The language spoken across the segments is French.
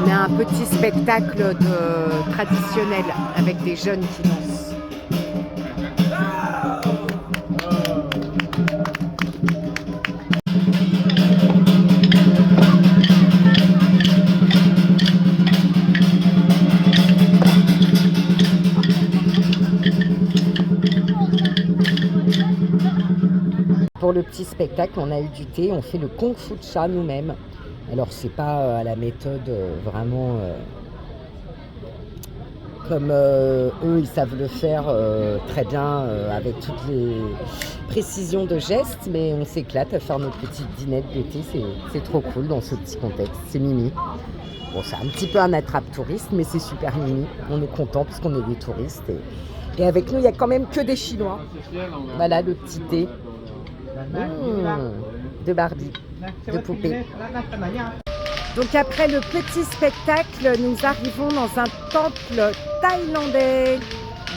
On a un petit spectacle traditionnel avec des jeunes qui dansent. Pour le petit spectacle, on a eu du thé, on fait le Kung Fu Cha nous-mêmes. Alors c'est pas à la méthode vraiment comme eux ils savent le faire très bien avec toutes les précisions de gestes, mais on s'éclate à faire nos petites dînettes de thé, c'est trop cool dans ce petit contexte, c'est mimi. Bon, c'est un petit peu un attrape-touriste, mais c'est super mimi, on est content parce qu'on est des touristes et avec nous il y a quand même que des Chinois. Voilà le petit thé. De Barbie, de poupée. Donc après le petit spectacle, nous arrivons dans un temple thaïlandais.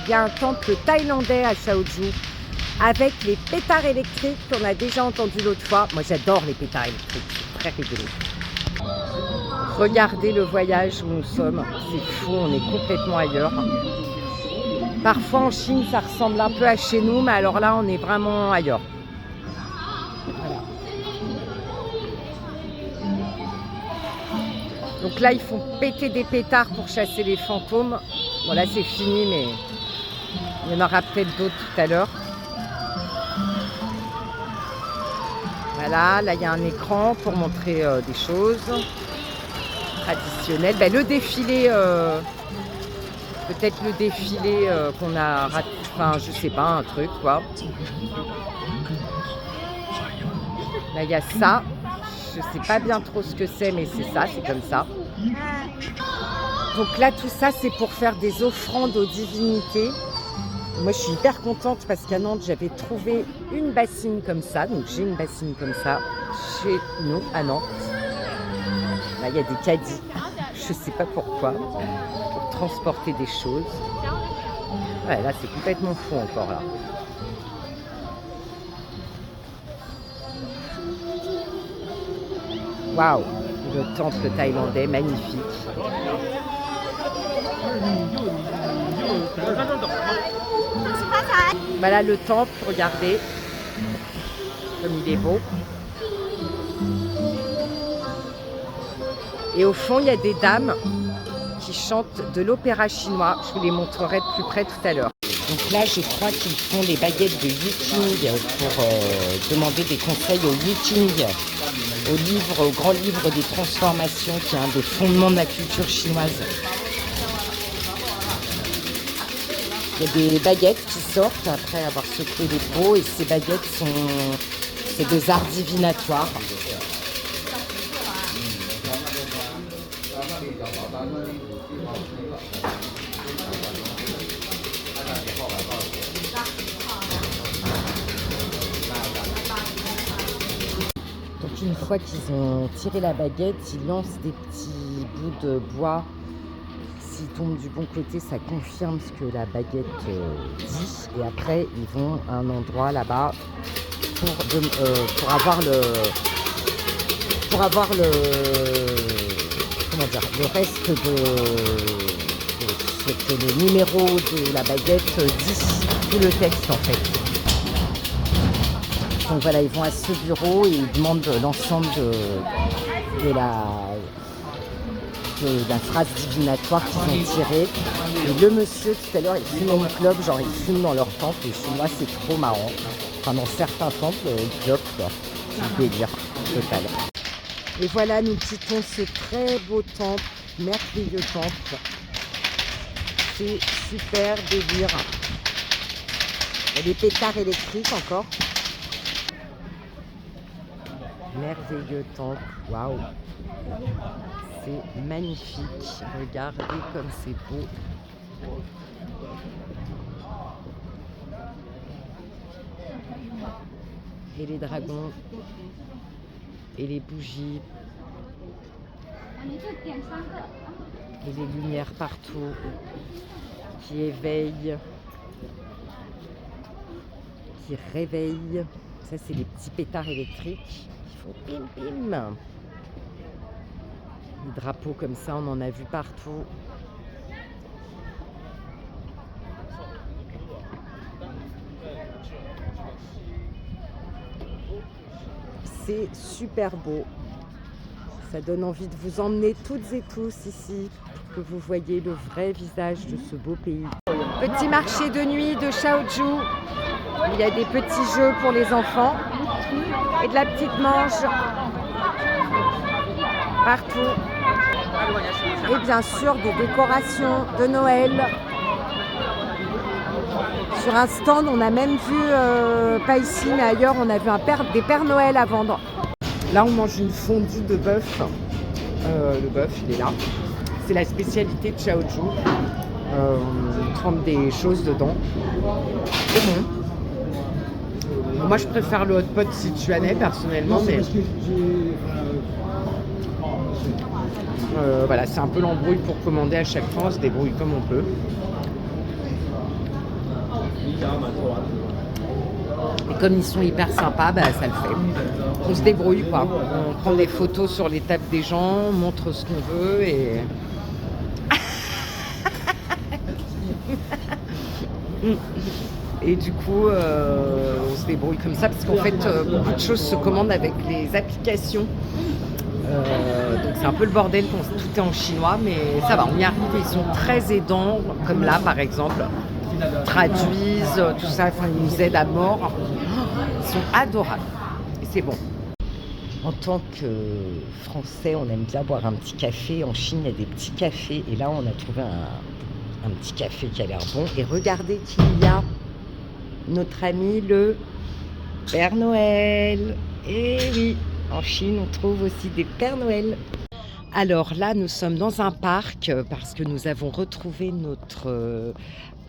Il y a un temple thaïlandais à Chaoju avec les pétards électriques qu'on a déjà entendu l'autre fois. Moi j'adore les pétards électriques, c'est très rigolo. Regardez le voyage où nous sommes, c'est fou, on est complètement ailleurs. Parfois en Chine ça ressemble un peu à chez nous, mais alors là on est vraiment ailleurs. Voilà. Donc là, ils font péter des pétards pour chasser les fantômes. Bon, là, c'est fini, mais il y en aura peut-être d'autres tout à l'heure. Voilà, là, il y a un écran pour montrer des choses traditionnelles. Ben, le défilé, peut-être le défilé qu'on a raté, enfin, je sais pas, un truc, quoi. Là, il y a ça. Je sais pas bien trop ce que c'est, mais c'est ça, c'est comme ça. Donc là, tout ça, c'est pour faire des offrandes aux divinités. Moi, je suis hyper contente parce qu'à Nantes, j'avais trouvé une bassine comme ça. Donc, j'ai une bassine comme ça chez nous, à Nantes. Là, il y a des caddies. Je sais pas pourquoi. Pour transporter des choses. Ouais, là, c'est complètement fou encore, là. Waouh, le temple thaïlandais, magnifique. Voilà le temple, regardez, comme il est beau. Et au fond, il y a des dames qui chantent de l'opéra chinois. Je vous les montrerai de plus près tout à l'heure. Donc là, je crois qu'ils font les baguettes de Yuking pour demander des conseils au Yuking. Au grand livre des transformations, qui est un des fondements de la culture chinoise. Il y a des baguettes qui sortent après avoir secoué les pots, et ces baguettes c'est des arts divinatoires. Une fois qu'ils ont tiré la baguette, ils lancent des petits bouts de bois. S'ils tombent du bon côté, ça confirme ce que la baguette dit. Et après, ils vont à un endroit là-bas pour avoir le reste de ce que le numéro de la baguette dit, tout le texte en fait. Donc voilà, ils vont à ce bureau et ils demandent l'ensemble de la phrase divinatoire qu'ils ont tirée. Et le monsieur, tout à l'heure, il fume une clope, genre ils fument dans leur temple. Et chez moi, c'est trop marrant. Enfin, dans certains temples, ils clopent, quoi. C'est le délire total. Et voilà, nous quittons ce très beau temple, merveilleux temple. C'est super délire. Il y a des pétards électriques encore. Merveilleux temple, waouh, c'est magnifique, regardez comme c'est beau. Et les dragons, et les bougies, et les lumières partout qui éveillent, qui réveillent. Ça, c'est les petits pétards électriques. Bim bim. Les drapeaux comme ça, on en a vu partout. C'est super beau. Ça donne envie de vous emmener toutes et tous ici pour que vous voyez le vrai visage de ce beau pays. Petit marché de nuit de Chaozhou. Il y a des petits jeux pour les enfants et de la petite manche partout. Et bien sûr des décorations de Noël. Sur un stand, on a même vu, pas ici mais ailleurs, on a vu des Pères Noël à vendre. Là, on mange une fondue de bœuf. Le bœuf, il est là. C'est la spécialité de Chaozhou. On trempe des choses dedans. C'est bon. Moi, je préfère le hot pot sichuanais, personnellement. Mais voilà, c'est un peu l'embrouille pour commander à chaque fois. On se débrouille comme on peut. Et comme ils sont hyper sympas, bah, ça le fait. On se débrouille, quoi. On prend des photos sur les tables des gens, on montre ce qu'on veut et... Et du coup, on se débrouille comme ça parce qu'en fait, beaucoup de choses se commandent avec les applications. Donc c'est un peu le bordel, tout est en chinois, mais ça va, on y arrive. Ils sont très aidants, comme là par exemple. Traduisent, tout ça, enfin, ils nous aident à mort. Ils sont adorables. Et c'est bon. En tant que Français, on aime bien boire un petit café. En Chine, il y a des petits cafés. Et là, on a trouvé un petit café qui a l'air bon. Et regardez qu'il y a notre ami le Père Noël. Et oui, en Chine, on trouve aussi des Pères Noël. Alors là, nous sommes dans un parc parce que nous avons retrouvé notre...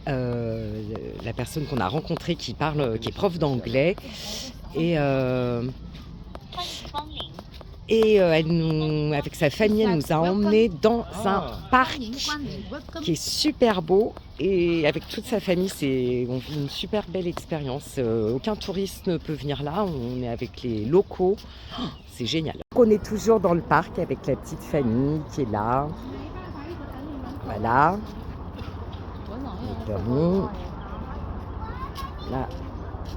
la personne qu'on a rencontrée qui est prof d'anglais et avec sa famille, elle nous a emmenés dans un parc qui est super beau et avec toute sa famille, on vit une super belle expérience. Aucun touriste ne peut venir là, on est avec les locaux, c'est génial. On est toujours dans le parc avec la petite famille qui est là, voilà. Là,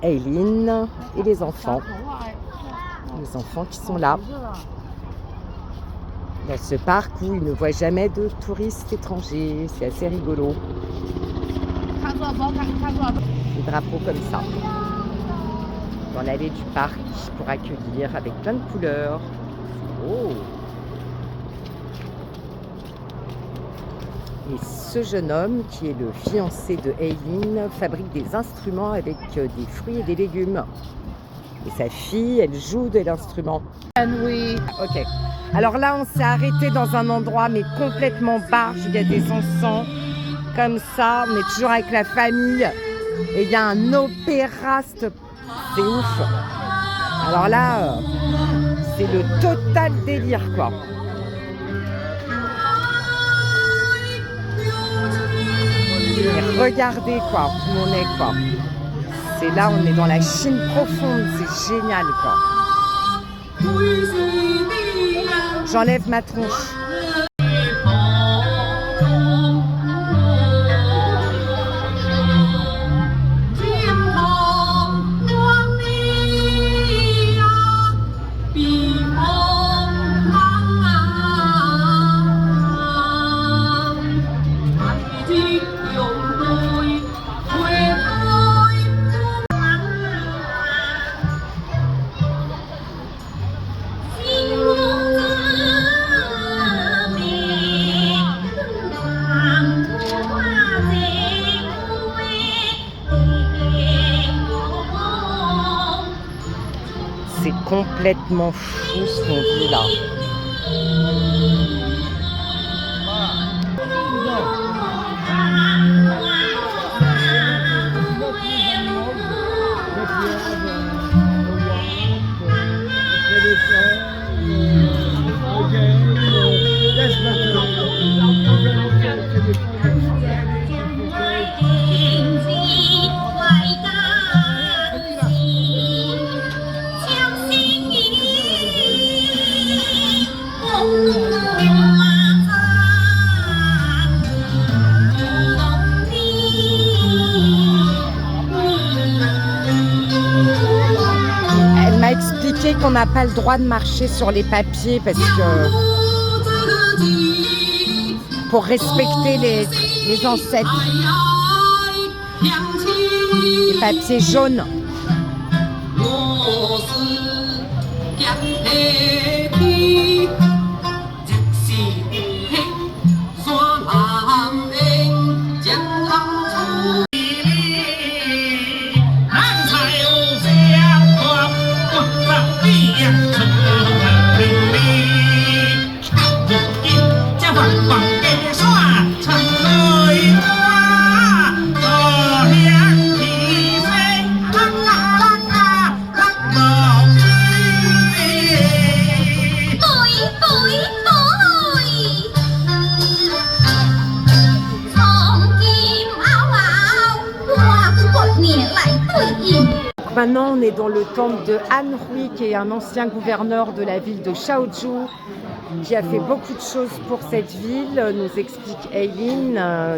Aileen et les enfants qui sont là dans ce parc où ils ne voient jamais de touristes étrangers. C'est assez rigolo. Des drapeaux comme ça dans l'allée du parc pour accueillir avec plein de couleurs. Oh. Et ce jeune homme, qui est le fiancé de Aileen, fabrique des instruments avec des fruits et des légumes. Et sa fille, elle joue de l'instrument. Ok. Alors là, on s'est arrêté dans un endroit, mais complètement barge. Il y a des encens comme ça. On est toujours avec la famille. Et il y a un opéra. C'est ouf. Alors là, c'est le total délire, quoi. Et regardez quoi, où on est quoi. C'est là, on est dans la Chine profonde, c'est génial quoi. J'enlève ma tronche. C'est complètement fou ce qu'on vit là. qu'on n'a pas le droit de marcher sur les papiers parce que pour respecter les ancêtres. Les papiers jaunes. Maintenant, on est dans le temple de Han Hui, qui est un ancien gouverneur de la ville de Chaozhou, qui a fait beaucoup de choses pour cette ville, nous explique Eileen,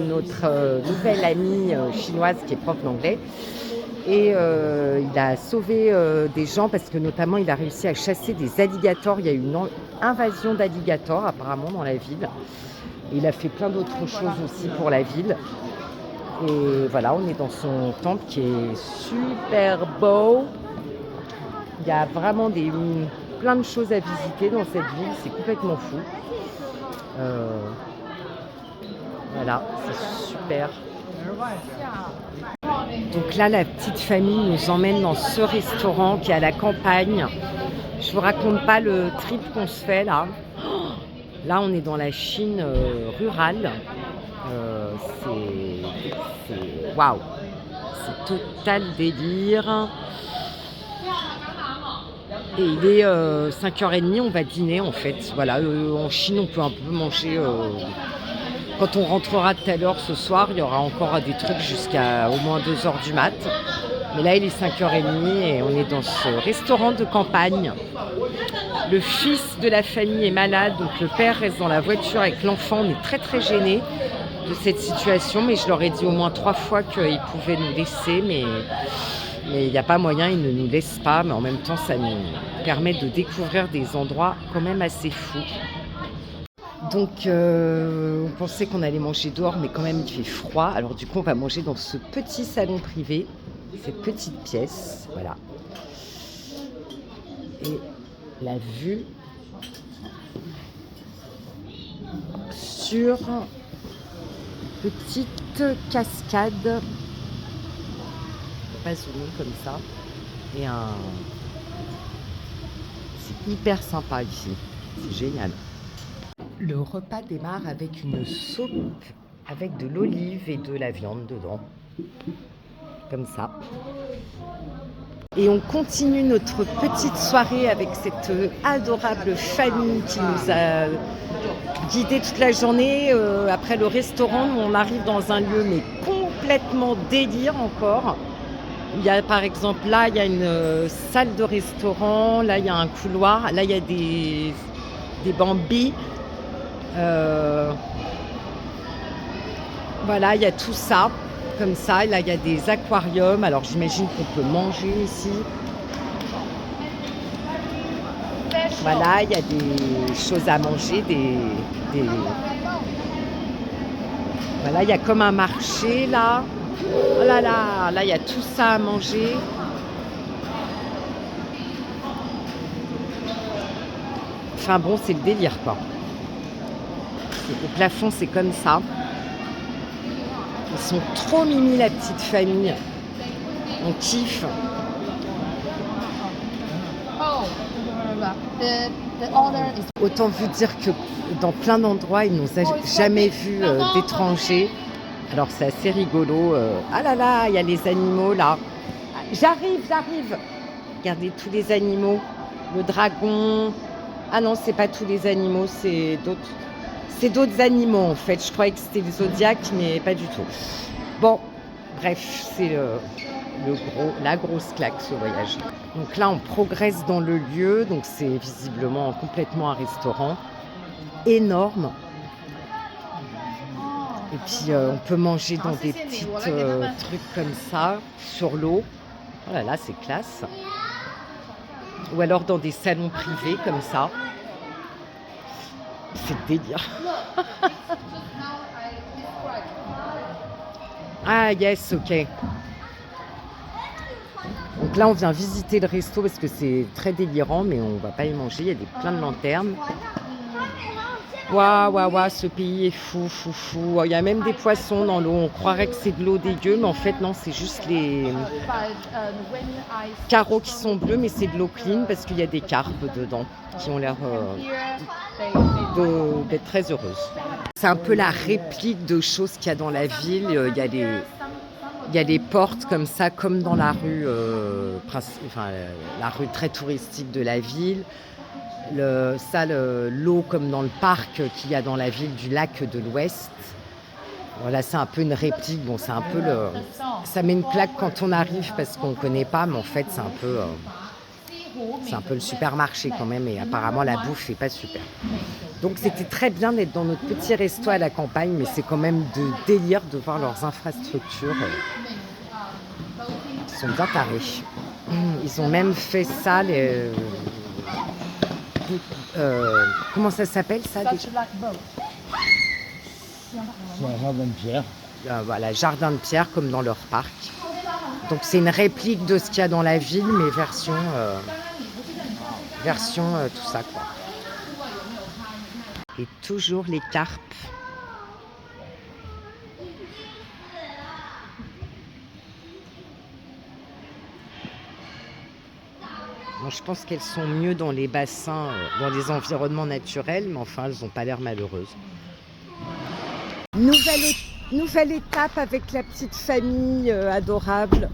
notre nouvelle amie chinoise qui est prof d'anglais. Et il a sauvé des gens parce que notamment il a réussi à chasser des alligators. Il y a eu une invasion d'alligators apparemment dans la ville. Et il a fait plein d'autres choses aussi pour la ville. Et voilà, on est dans son temple qui est super beau. Il y a vraiment plein de choses à visiter dans cette ville, c'est complètement fou. Voilà, c'est super. Donc là, la petite famille nous emmène dans ce restaurant qui est à la campagne. Je vous raconte pas le trip qu'on se fait là. Là, on est dans la Chine rurale. C'est waouh, c'est total délire. Et il est 5h30, on va dîner en fait. Voilà, en Chine, on peut un peu manger. Quand on rentrera tout à l'heure ce soir, il y aura encore des trucs jusqu'à au moins 2h du mat. Mais là, il est 5h30 et on est dans ce restaurant de campagne. Le fils de la famille est malade, donc le père reste dans la voiture avec l'enfant. On est très très gênés de cette situation, mais je leur ai dit au moins 3 fois qu'ils pouvaient nous laisser, mais il n'y a pas moyen, ils ne nous laissent pas, mais en même temps ça nous permet de découvrir des endroits quand même assez fous. Donc on pensait qu'on allait manger dehors, mais quand même il fait froid, alors du coup on va manger dans ce petit salon privé, cette petite pièce, voilà. Et la vue sur petite cascade, je ne peux pas zoomer comme ça, et c'est hyper sympa ici, c'est génial. Le repas démarre avec une soupe avec de l'olive et de la viande dedans, comme ça. Et on continue notre petite soirée avec cette adorable famille qui nous a guidés toute la journée. Après le restaurant, on arrive dans un lieu mais complètement délire encore. Il y a par exemple là, il y a une salle de restaurant, là il y a un couloir, là il y a des bambis. Voilà, il y a tout ça. Comme ça, là il y a des aquariums, alors j'imagine qu'on peut manger ici. Voilà, il y a des choses à manger, voilà, il y a comme un marché là. Oh là là, là il y a tout ça à manger. Enfin bon, c'est le délire quoi. Au plafond, c'est comme ça. Ils sont trop mimi la petite famille. On kiffe. Autant vous dire que dans plein d'endroits, ils n'ont jamais vu d'étrangers. Alors c'est assez rigolo. Ah là là, il y a les animaux là. J'arrive. Regardez tous les animaux. Le dragon. Ah non, c'est pas tous les animaux, c'est d'autres. C'est d'autres animaux en fait, je croyais que c'était le zodiaque, mais pas du tout. Bon, bref, c'est la grosse claque ce voyage. Donc là, on progresse dans le lieu, donc c'est visiblement complètement un restaurant énorme. Et puis on peut manger dans des petits trucs comme ça, sur l'eau. Oh là là, c'est classe. Ou alors dans des salons privés comme ça. C'est le délire. Ah yes, ok. Donc là, on vient visiter le resto parce que c'est très délirant, mais on va pas y manger. Il y a plein de lanternes. Waouh, waouh, waouh, ce pays est fou, fou, fou. Il y a même des poissons dans l'eau. On croirait que c'est de l'eau dégueu, mais en fait, non, c'est juste les carreaux qui sont bleus, mais c'est de l'eau clean parce qu'il y a des carpes dedans qui ont l'air d'être très heureuses. C'est un peu la réplique de choses qu'il y a dans la ville. Il y a des portes comme ça, comme dans la rue, la rue très touristique de la ville. L'eau comme dans le parc qu'il y a dans la ville du lac de l'Ouest. Voilà, c'est un peu une réplique. Bon, c'est un peu ça met une claque quand on arrive parce qu'on ne connaît pas, mais en fait, c'est un peu le supermarché quand même. Et apparemment, la bouffe n'est pas super. Donc, c'était très bien d'être dans notre petit resto à la campagne, mais c'est quand même de délire de voir leurs infrastructures. Ils sont bien tarés. Ils ont même fait ça, comment ça s'appelle ça déjà? C'est un jardin de pierre. Voilà, jardin de pierre comme dans leur parc. Donc c'est une réplique de ce qu'il y a dans la ville, mais version tout ça quoi. Et toujours les carpes. Bon, je pense qu'elles sont mieux dans les bassins, dans les environnements naturels, mais enfin, elles n'ont pas l'air malheureuses. Nouvelle étape avec la petite famille adorable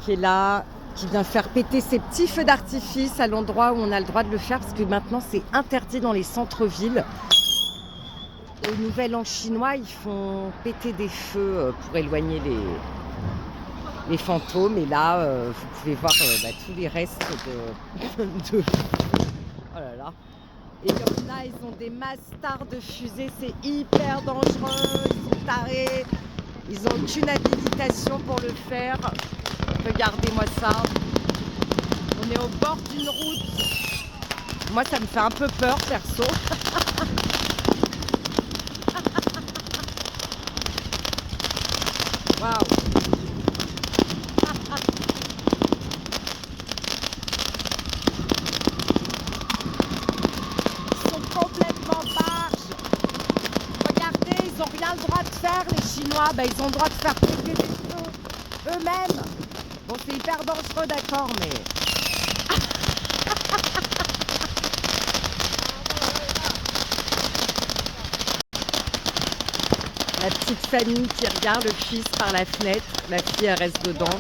qui est là, qui vient faire péter ses petits feux d'artifice à l'endroit où on a le droit de le faire, parce que maintenant, c'est interdit dans les centres-villes. Au Nouvel An chinois, ils font péter des feux pour éloigner les fantômes. Et là, vous pouvez voir tous les restes de... Oh là là. Et il y en a, ils ont des mastards de fusée, c'est hyper dangereux, ils sont tarés. Ils n'ont aucune habilitation pour le faire. Regardez-moi ça. On est au bord d'une route. Moi, ça me fait un peu peur, perso. Waouh. Le droit de faire les Chinois, ils ont le droit de faire péter des feux eux-mêmes. Bon, c'est hyper dangereux, d'accord, mais... La petite famille qui regarde le fils par la fenêtre. La fille, elle reste dedans.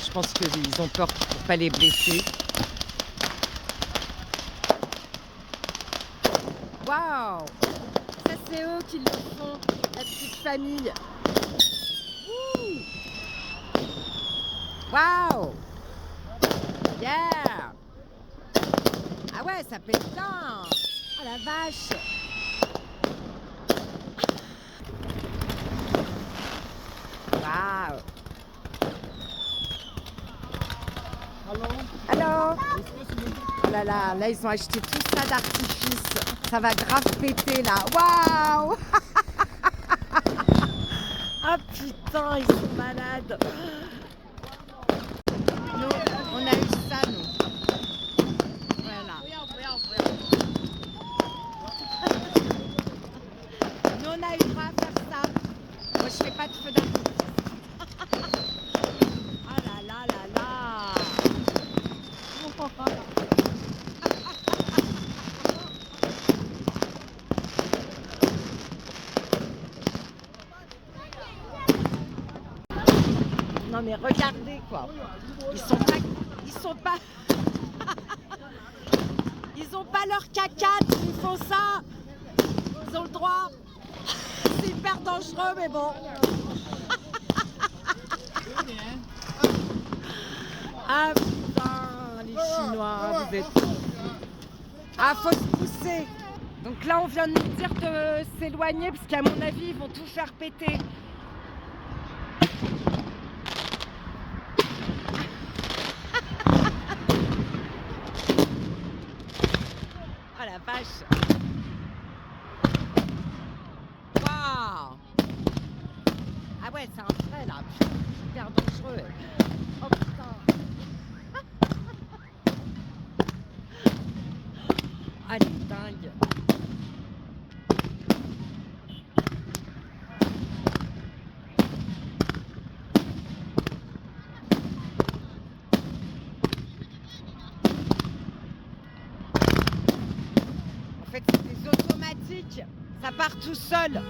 Je pense qu'ils ont peur pour ne pas les blesser. Waouh! Ça, c'est eux qui le font, la petite famille. Waouh! Yeah! Ah ouais, ça pète bien! Oh la vache! Waouh! Allô? Oh là là, là ils ont acheté tout ça d'artifice. Ça va grave péter là. Waouh! Ah putain, ils sont malades. Nous, on a eu ça, nous. Voilà. Nous, on a eu droit à faire ça. Moi, je fais pas de feu d'artifice. Ah là là là là. Non mais regardez quoi. Ils sont pas leur caca s'ils font ça. Ils ont le droit. C'est hyper dangereux mais bon. Ah putain, les Chinois, vous êtes fous. Ah, faut se pousser. Donc là, on vient de nous dire de s'éloigner parce qu'à mon avis, ils vont tout faire péter. vache. Waouh. Ah ouais, c'est un vrai là. Putain, c'est hyper dangereux. Oh putain. Ah, elle est dingue. En fait, c'est des automatiques. Ça part tout seul.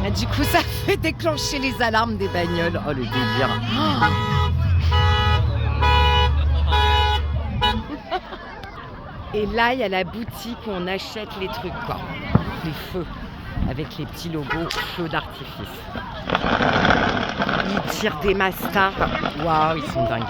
Et du coup, ça fait déclencher les alarmes des bagnoles. Oh, le délire. Et là, il y a la boutique où on achète les trucs, quoi. Les feux, avec les petits logos feux d'artifice. Ils tirent des masters. Waouh, ils sont dingues.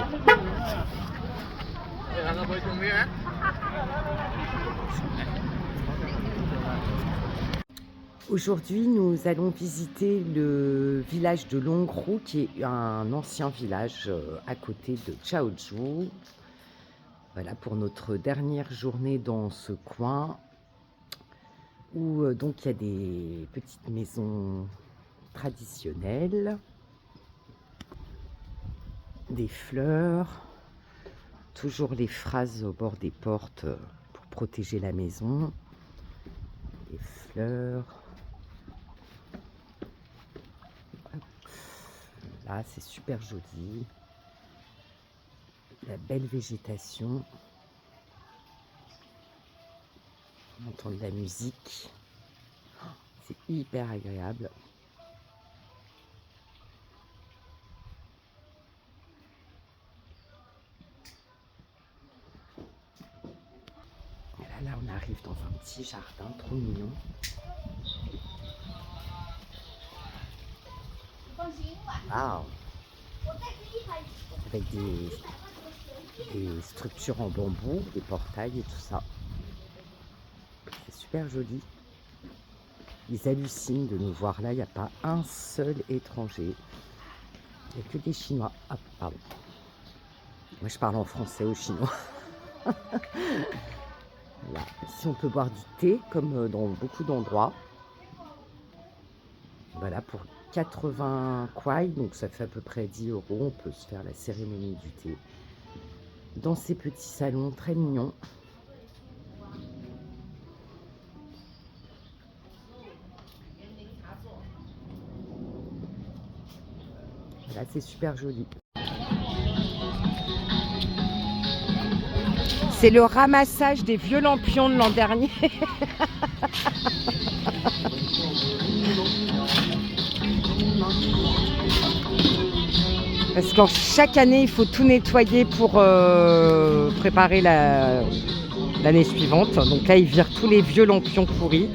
Aujourd'hui, nous allons visiter le village de Longrou, qui est un ancien village à côté de Chaozhou. Voilà, pour notre dernière journée dans ce coin, où donc il y a des petites maisons traditionnelles, des fleurs, toujours les phrases au bord des portes pour protéger la maison, des fleurs. Là, c'est super joli. La belle végétation. On entend de la musique. C'est hyper agréable. Et là, on arrive dans un petit jardin trop mignon. Wow. Avec des structures en bambou, des portails et tout ça. C'est super joli. Ils hallucinent de nous voir là. Il n'y a pas un seul étranger. Il n'y a que des Chinois. Ah, pardon. Moi, je parle en français aux Chinois. Voilà. Ici, on peut boire du thé, comme dans beaucoup d'endroits. Voilà, pour 80 kwai, donc ça fait à peu près 10 €. On peut se faire la cérémonie du thé dans ces petits salons très mignons. Là, c'est super joli. C'est le ramassage des vieux lampions de l'an dernier. Parce que chaque année, il faut tout nettoyer pour préparer l'année suivante. Donc là, ils virent tous les vieux lampions pourris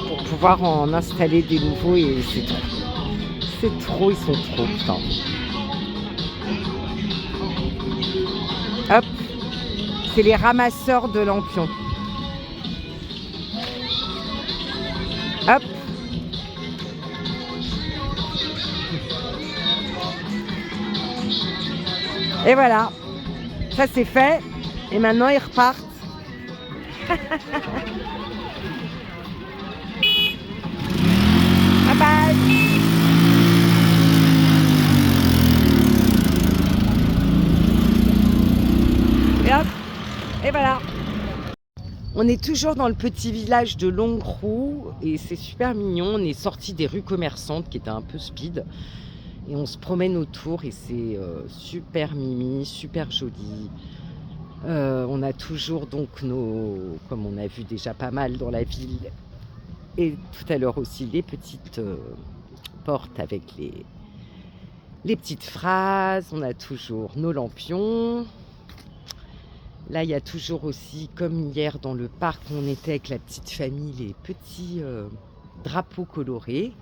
pour pouvoir en installer des nouveaux. Et c'est trop. C'est trop, ils sont trop, putain. Hop, c'est les ramasseurs de lampions. Hop. Et voilà, ça c'est fait. Et maintenant ils repartent. Bye bye. Et hop, et voilà. On est toujours dans le petit village de Longrou et c'est super mignon. On est sorti des rues commerçantes qui étaient un peu speed. Et on se promène autour et c'est super mimi, super joli. On a toujours donc comme on a vu déjà pas mal dans la ville, et tout à l'heure aussi, les petites portes avec les petites phrases. On a toujours nos lampions. Là, il y a toujours aussi, comme hier dans le parc où on était avec la petite famille, les petits drapeaux colorés.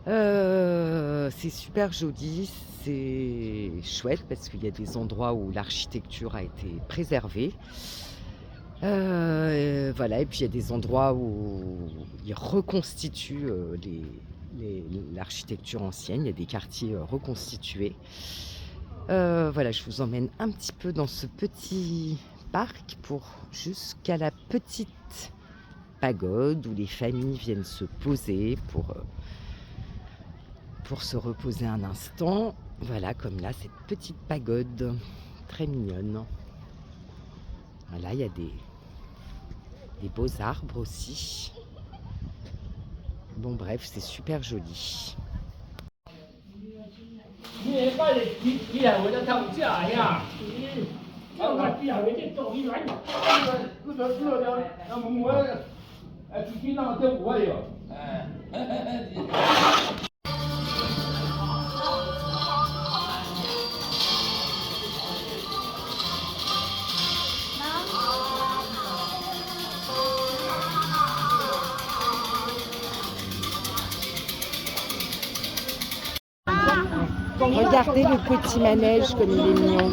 C'est super joli, c'est chouette parce qu'il y a des endroits où l'architecture a été préservée. Voilà, et puis il y a des endroits où ils reconstituent l'architecture ancienne. Il y a des quartiers reconstitués. Voilà, je vous emmène un petit peu dans ce petit parc jusqu'à la petite pagode où les familles viennent se poser pour se reposer un instant. Voilà, comme là, cette petite pagode très mignonne. Voilà, il y a des beaux arbres aussi. Bon, bref, c'est super joli. Regardez le petit manège comme il est mignon.